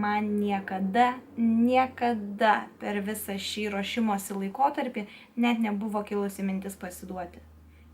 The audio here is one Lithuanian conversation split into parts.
man niekada per visą šį ruošimosi laikotarpį net nebuvo kilusi mintis pasiduoti.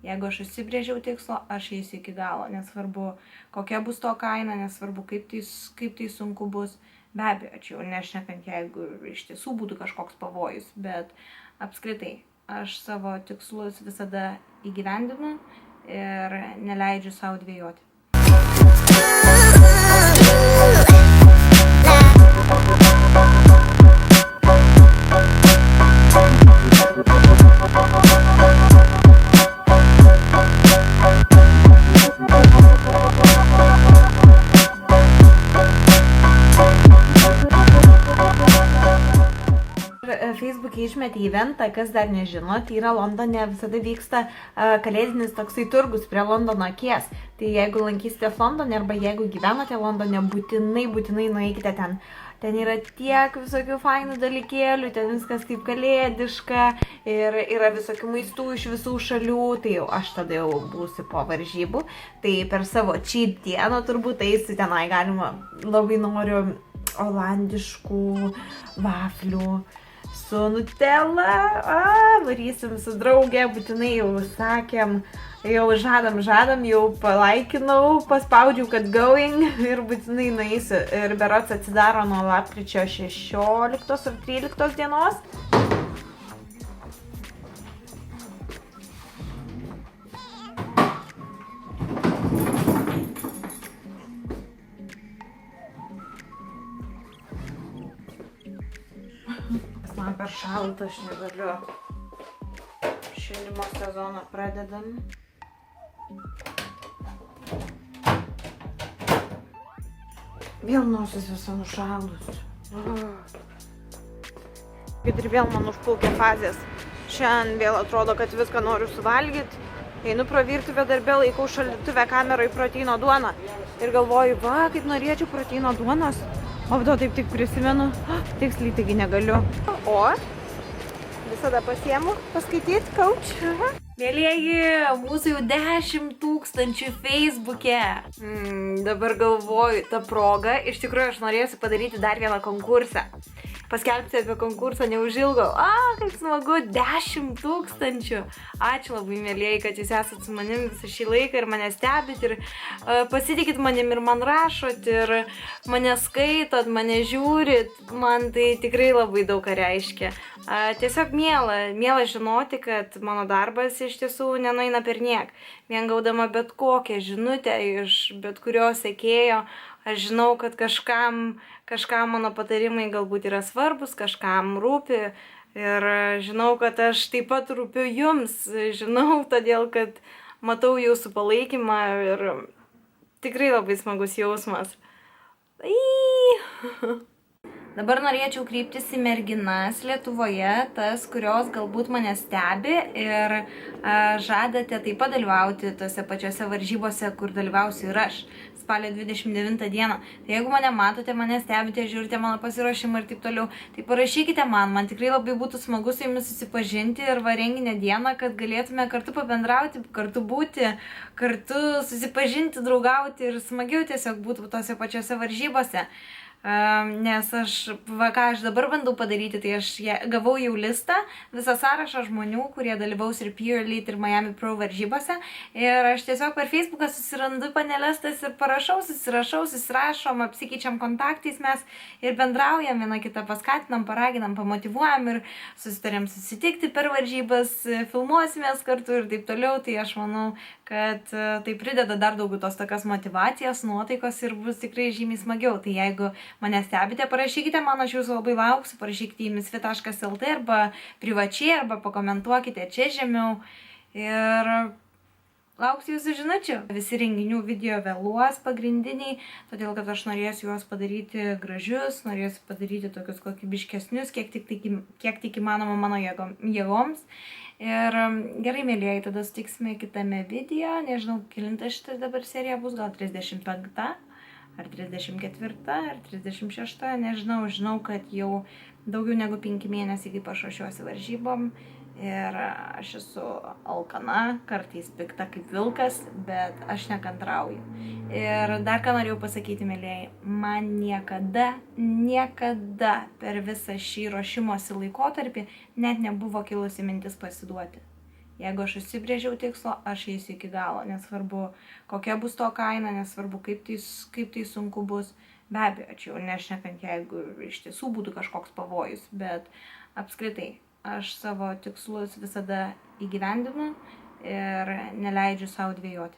Jeigu aš užsibrėžiau tikslo, aš eisiu iki galo, nesvarbu kokia bus to kaina, nesvarbu kaip tai sunku bus. Be abejo, čia jau nešnekant, jeigu iš tiesų būtų kažkoks pavojus, bet apskritai aš savo tikslus visada įgyvendinu ir neleidžiu savo dvejoti. Facebook'e išmetė eventą, kas dar nežino, tai yra Londone visada vyksta kalėdinis toksai turgus prie Londono akies. Tai jeigu lankysitės Londone arba jeigu gyvenate Londone, būtinai nueikite ten. Ten yra tiek visokių fainų dalykėlių, ten viskas taip kalėdiška ir yra visokių maistų iš visų šalių, tai jau aš tada jau būsiu po varžybų. Tai per savo cheat dieną turbūt eisiu tenai, galima, labai noriu olandiškų vaflių su Nutella, varysim su draugė, būtinai jau sakėm, jau žadam, jau palaikinau, paspaudžiau, kad going ir būtinai nueisiu. Ir berods atsidaro nuo lapkričio 16 ar 13 dienos. Man per šalta, aš negaliu. Šildymo sezoną pradedam. Vėl nosis visą nušalus. Ir vėl man užplaukė fazės. Šiandien vėl atrodo, kad viską noriu suvalgyti. Einu pro virtuvę darbę, laikau šaldytuve kameroj proteino duoną. Ir galvoju, va, kaip norėčiau proteino duonos. O to taip tik prisimenu, tiksliai taigi negaliu. O, visada pasiemu paskaityti, coach. Mėlieji, mūsų jau 10 000 Facebook'e. Dabar galvoju, ta proga, iš tikrųjų aš norėsiu padaryti dar vieną konkursą. Paskelbti apie konkursą neužilgo. Kaip smagu, 10 000. Ačiū labai, mėlieji, kad jūs esat su manim visą šį laiką ir mane stebit ir pasitikit manim ir man rašot ir mane skaitot, mane žiūrit. Man tai tikrai labai daug ką reiškia. Tiesiog miela žinoti, kad mano darbas iš tiesų nenueina per niek. Vien gaudama bet kokią žinutę iš bet kurio sekėjo, aš žinau, kad kažkam mano patarimai galbūt yra svarbus, kažkam rūpi ir žinau, kad aš taip pat rūpiu jums. Žinau, todėl, kad matau jūsų palaikymą ir tikrai labai smagus jausmas. Dabar norėčiau kreiptis į merginas Lietuvoje, tas, kurios galbūt mane stebi ir žadate taip pat dalyvauti tose pačiose varžybose, kur dalyvausiu ir aš, spalio 29 dieną. Tai jeigu mane matote, mane stebite, žiūrite mano pasiruošimą ir taip toliau, tai parašykite man tikrai labai būtų smagu su jumis susipažinti ir renginio dieną, kad galėtume kartu pabendrauti, kartu būti, kartu susipažinti, draugauti ir smagiau tiesiog būtų tose pačiose varžybose. Nes ką aš dabar bandau padaryti, tai aš gavau jau listą, visą sąrašą žmonių, kurie dalyvaus ir Pure Elite ir Miami Pro varžybose ir aš tiesiog per Facebooką susirandu panelistas ir susirašom, apsikeičiam kontaktais mes ir bendraujam, viena kitą paskatinam, paraginam, pamotyvuojam ir susitariam susitikti per varžybas, filmuosimės kartu ir taip toliau, tai aš manau, kad tai prideda dar daugiau tos tokios motyvacijos, nuotaikos ir bus tikrai žymiai smagiau. Tai jeigu mane stebite, parašykite man, aš jūsų labai lauksiu, parašykite į misfit.lt arba privačiai, arba pakomentuokite čia žemiau ir lauksiu jūsų žinučių. Visi renginių video vėluos pagrindiniai, todėl kad aš norėsiu juos padaryti gražius, norėsiu padaryti tokius kokybiškesnius, kiek tik įmanoma mano jėgoms. Ir gerai, mėlieji, tada sutiksime kitame video, nežinau, kelinta šitą dabar serija bus, gal 35. ar 34, ar 36, nežinau, žinau, kad jau daugiau negu 5 mėnesiai, kaip aš ruošiuosi varžybom ir aš esu alkana, kartais pikta kaip vilkas, bet aš nekantrauju. Ir dar ką norėjau pasakyti, mėlyjei, man niekada per visą šį ruošimosi laikotarpį net nebuvo kilusi mintis pasiduoti. Jeigu aš užsibrėžiau tikslo, aš eisiu iki galo, nesvarbu kokia bus to kaina, nesvarbu kaip tai sunku bus. Be abejo, čia jau nešnekant, jeigu iš tiesų būtų kažkoks pavojus, bet apskritai aš savo tikslus visada įgyvendinu ir neleidžiu savo dvejoti.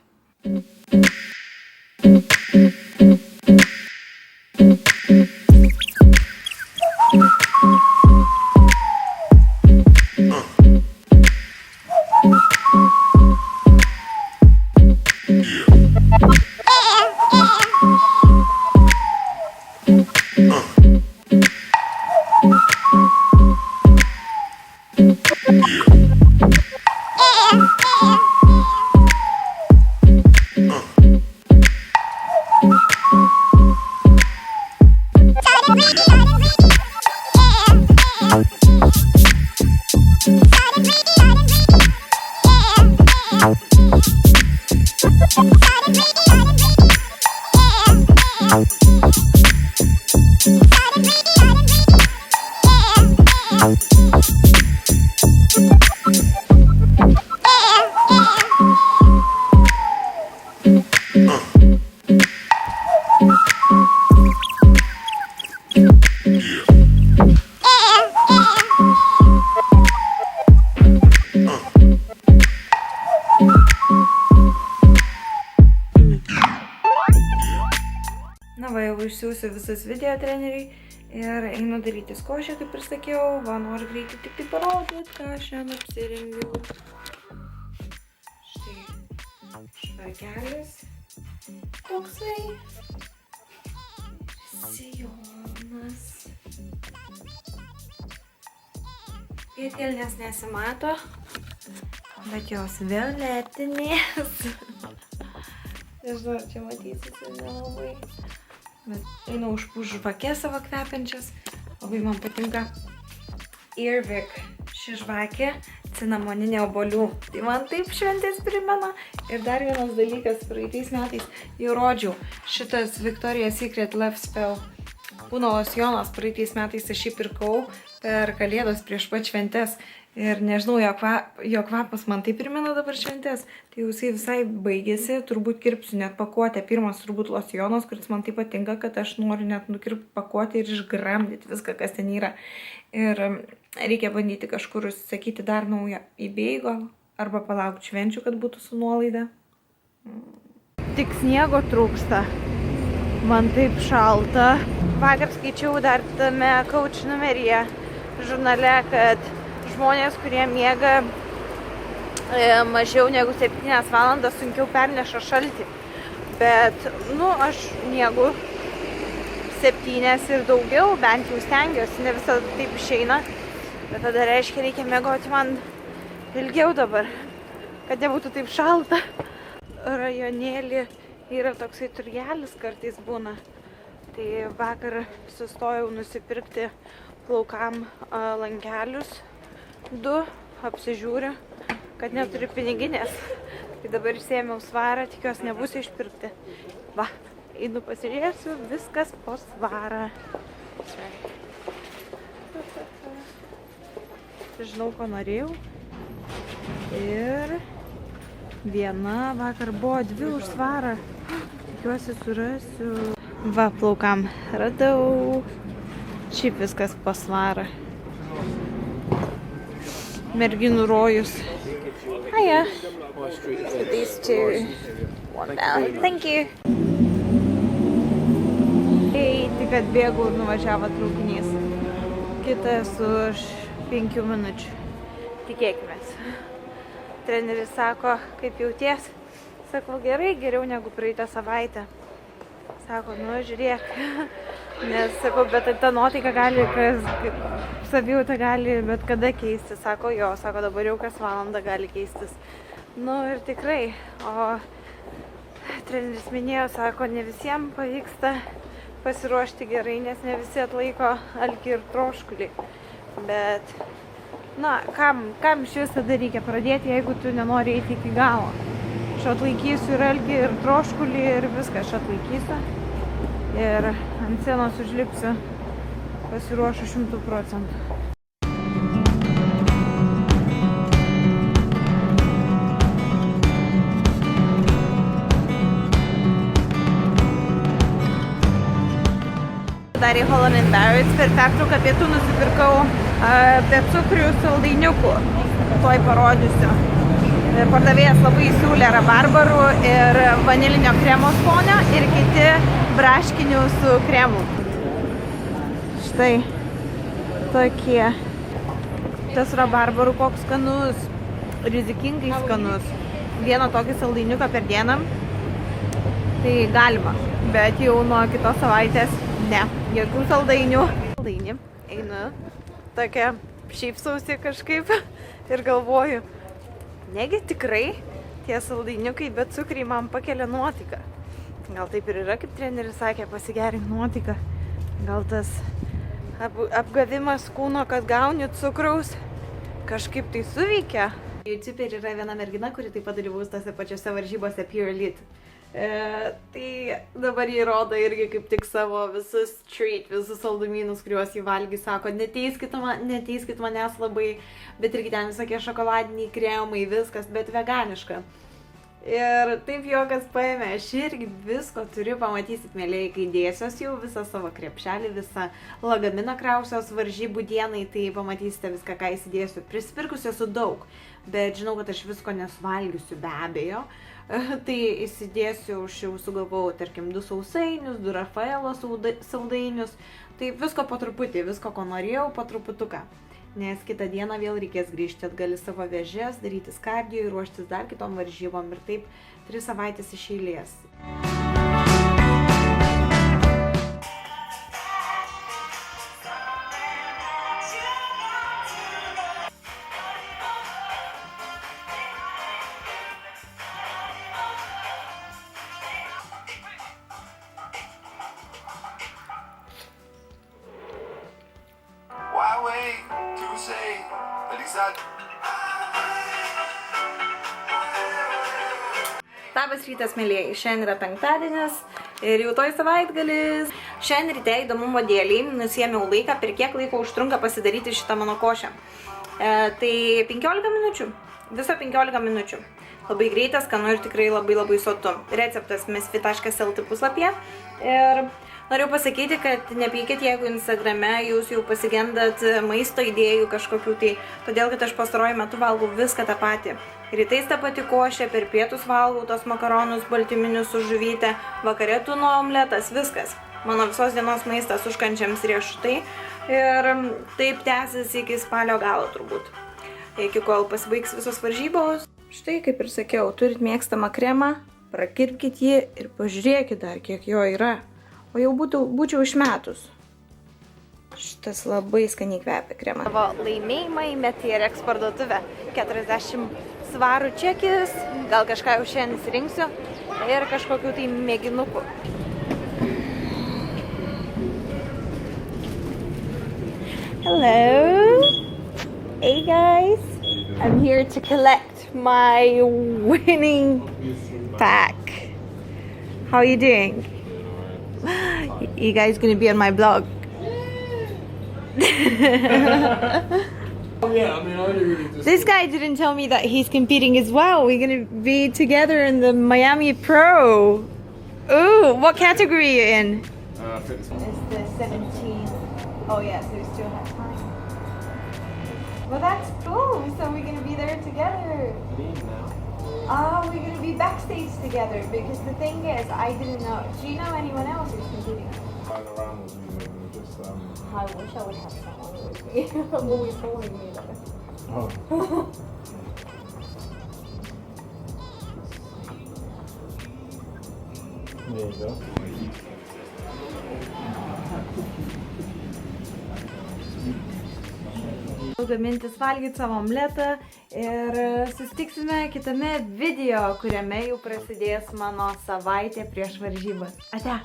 Na va, jau išsiųsiu visus video treneriai ir einu darytis košę, kaip ir sakiau. Va, noriu greitai tik tai parodyti, ką aš šiandien apsirengiau. Štai švarkelis toksai. Sijonas. Pėdkelnės nesimato, bet jos violetinės. Nežinau, ar čia matysit, nelabai. Bet einu už žvakės savo kvepiančias. Labai man patinka Earwick ši žvakė, cinamoninė obuolių. Tai man taip šventės primena. Ir dar vienas dalykas, praeitais metais jau rodžiau. Šitas Victoria's Secret Love Spell kūno losjonas, praeitais metais aš jį pirkau per Kalėdas prieš pat šventes. Ir nežinau, jo kvapas man taip primena dabar šventės. Tai jau jisai visai baigėsi, turbūt kirpsiu net pakuotę. Pirmas turbūt losjonas, kuris man taip patinka, kad aš noriu net nukirpti pakuotę ir išgramdyti viską, kas ten yra. Ir reikia bandyti kažkur užsisakyti dar naują eBay gal, arba palaukti švenčių, kad būtų su nuolaida. Tik sniego trūksta. Man taip šalta. Vakar skaičiau dar tame Coach numeryje žurnale, kad žmonės, kurie miega mažiau negu 7 valandas, sunkiau perneša šaltį. Bet, aš miegu 7 ir daugiau, bent jau stengiuosi, ne visada taip išeina. Bet tada reiškia, reikia miegoti man ilgiau dabar, kad nebūtų taip šalta. Rajonėlį yra toksai turgelis kartais būna. Tai vakar sustojau nusipirkti plaukam lankelius. 2 apsižiūriu, kad neturi piniginės. Tai dabar išsiėmiau svarą, tikiuosi nebus išpirkti. Va, einu pasižiūrėsiu, viskas po svarą. Žinau, ko norėjau. Ir viena vakar buvo 2 už svarą. Tikiuosi surasiu. Va, plaukam radau. Šiaip viskas po svarą. Merginų rojus. Hiya. These two. One down. Thank you. Tik atbėgau ir nuvažiavo traukinys. Kitas už 5 minučių. Tikėkimės. Treneris sako, kaip jauties? Sakau, gerai, geriau negu praeitą savaitę. Sako, žiūrėk. Nes, sakau, bet ta nuotaika gali, savijauta gali bet kada keistis. Sako, jo, sako, dabar jau kas valandą gali keistis. Ir tikrai, o treneris minėjo, sako, ne visiems pavyksta pasiruošti gerai, nes ne visi atlaiko alkį ir troškulį. Bet, na, kam iš vis tada reikia pradėti, jeigu tu nenori eiti iki galo? Aš atlaikysiu ir alkį, ir troškulį, ir viską aš atlaikysiu. Ir ant scenos užlipsiu pasiruošu 100%. Dar į Holland & Barrett's per pertrauką pietų nusipirkau be cukrių saldainiukų. Tuoj parodysiu. Pardavėjas labai siūlė rabarbarų ir vanilinio kremo skonio ir kiti braškinių su kremu. Štai tokie. Tas rabarbarų koks skanus, rizikingai skanus. Vieną tokį saldainiuką per dieną, tai galima, bet jau nuo kitos savaitės ne, jokių saldainių. Saldainį einu, tokia šypsausi kažkaip ir galvoju, negi tikrai tie saldainiukai be cukriai man pakelia nuotaiką. Gal taip ir yra, kaip treneris sakė, pasigerink nuotaiką. Gal tas apgavimas kūno, kad gauni cukraus, kažkaip tai suveikia. YouTuber yra viena mergina, kuri taip pat dalyvaus tose pačiose varžybose Pure Elite. Tai dabar jį rodo irgi kaip tik savo visus visus saldumynus, kuriuos jį valgys, sako, neteiskit manęs labai, bet irgi ten visokie šokoladiniai kremai, viskas, bet veganiška. Ir taip juokas paėmė, aš irgi visko turiu, pamatysit, mėlėjai, kai dėsiuos jau visą savo krepšelį, visą lagaminą krausios varžybų dienai, tai pamatysite viską, ką įsidėsiu. Prisipirkusi esu daug, bet žinau, kad aš visko nesuvalgysiu be abejo. Tai įsidėsiu, aš jau sugalvojau, tarkim, 2 sausainius, 2 Rafaelo saldainius, tai visko po truputį, visko, ko norėjau, po truputuką. Nes kitą dieną vėl reikės grįžti atgal į savo vėžes, daryti kardio ir ruoštis dar kitom varžybom ir taip 3 savaitės iš eilės. Labas rytas, mėlėjai. Šiandien yra penktadienis ir jau toj savaitgalis. Šiandien ryte įdomumo dėliai nusiėmiau laiką, per kiek laiko užtrunka pasidaryti šitą mano košę. Tai 15 minučių. Viso 15 minučių. Labai greitas, skanu ir tikrai labai sotu. Receptas mesfit.lt puslapyje. Ir noriu pasakyti, kad nepykit, jeigu Instagrame jūs jau pasigendat maisto idėjų kažkokių, tai todėl, kad aš pastaruoju metu valgau viską tą patį. Rytais tą patį košę, per pietus valgau tos makaronus baltyminius su žuvyte, vakare tūno omletas, viskas. Mano visos dienos maistas užkandžiams riešutai ir taip tęsis iki spalio galo turbūt. Iki kol pasibaigs visos varžybos. Štai, kaip ir sakiau, turit mėgstamą kremą, prakirpkit jį ir pažiūrėkit dar, kiek jo yra. O jau būčiau išmetus. Šitas labai skaniai kvepia kremą. Savo laimėjimą įmetė į Rex parduotuvę. 40 svarų čekis, gal kažką jau šiandien įsirinksiu ir kažkokių tai mėginukų. Hello! Hey guys! I'm here to collect my winning pack. How are you doing? You guys gonna be on my blog? Oh yeah, I mean, I really just... This guy didn't tell me that he's competing as well. We're gonna be together in the Miami Pro. Ooh, what category are you in? Fitness. It's the 17. Oh yeah, so we still have time. Well, that's cool. So we're gonna be there together. We're gonna be backstage together because the thing is, I didn't know. Do you know anyone else who's competing? Around with me, just I wish I would have someone with me. I'm always holding me though. Oh. There you go. gamintis, valgyti savo omletą ir susitiksime kitame video, kuriame jau prasidės mano savaitė prieš varžybas. Ate!